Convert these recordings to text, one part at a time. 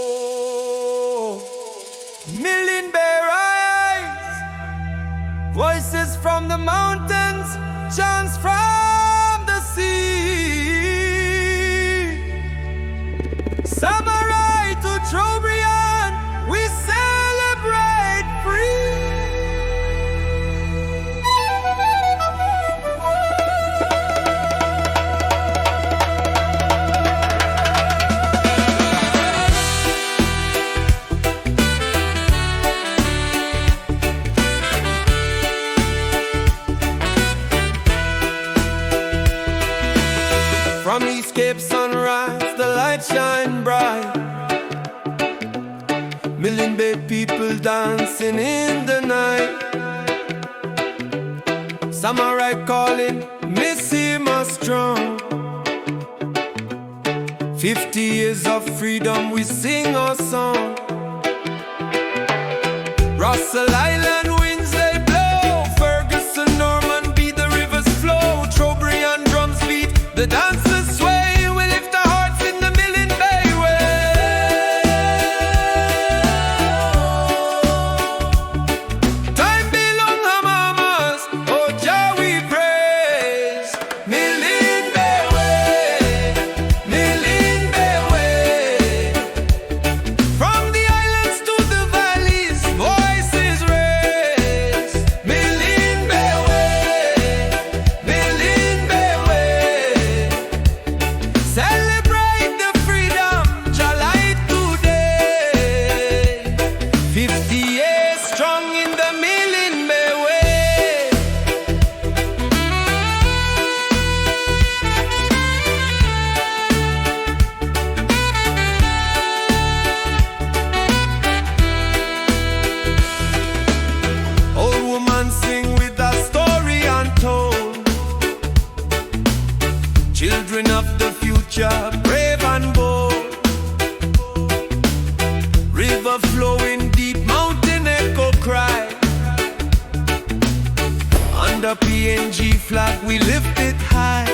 Oh, Milne Bay rise, voices from the mountains, chants from the sea. Samurai to Trobriand, we celebrate free. From East Cape sunrise, the light shine bright. Milne Bay people dancing in the night. Samurai calling, Missima strong. 50 years of freedom, we sing our song. Russell Island winds they blow, Ferguson, Norman beat the rivers flow, Trobriand drums beat, the dancers sway. We lift our hearts in the Milne Bay way. Time belong our mamas, oh Jah we praise. Milne Bay way, Milne Bay way. From the islands to the valleys, voices raised. Milne Bay way, Milne Bay way. Celebrate the freedom, Jah light today. 50 years strong in the Milne Bay way. Old woman sing with a story untold. Children of the future, brave and bold. River flowing deep, mountain echo cry. Under PNG flag, we lift it high.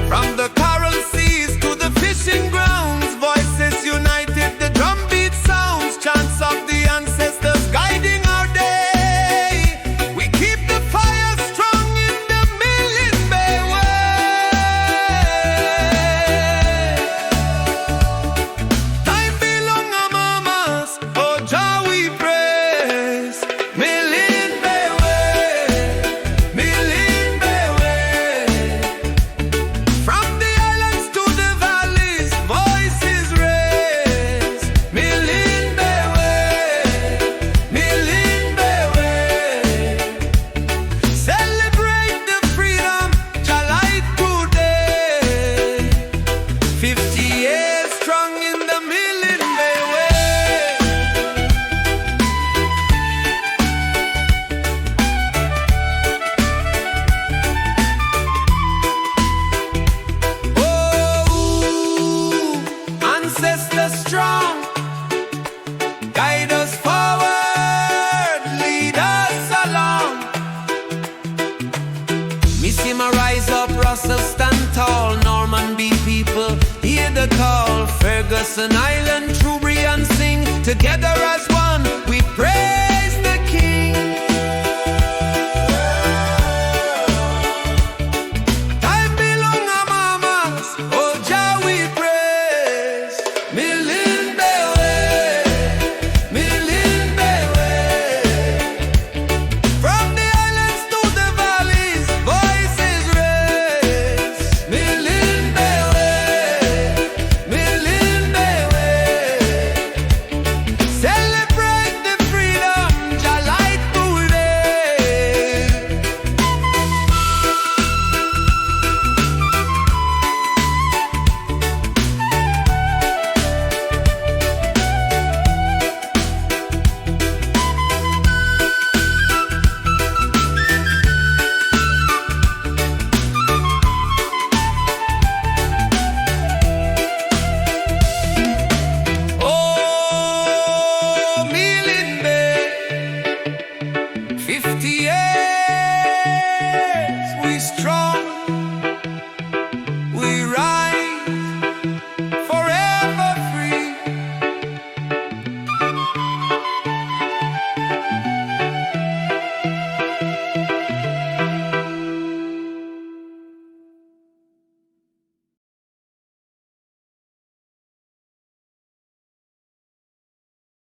From the coral seas to the fishing grounds, voices united, the drumbeat sounds, chants of the ancestors guiding our day. We keep the fire strong in the Milne Bay way. Time belong our mamas, oh Jah we praise. Milne Bay way, Milne Bay way. From the islands to the valleys, voices raised. Milne Bay way, Milne Bay way. Celebrate the freedom, Jah light today. 50 years strong in the Milne Bay way. Oh, ancestors strong, guide us forward, lead us along. Missima rise up, Russell stand tall, Norman be people, hear the call. Ferguson Island, Trobriand sing, together as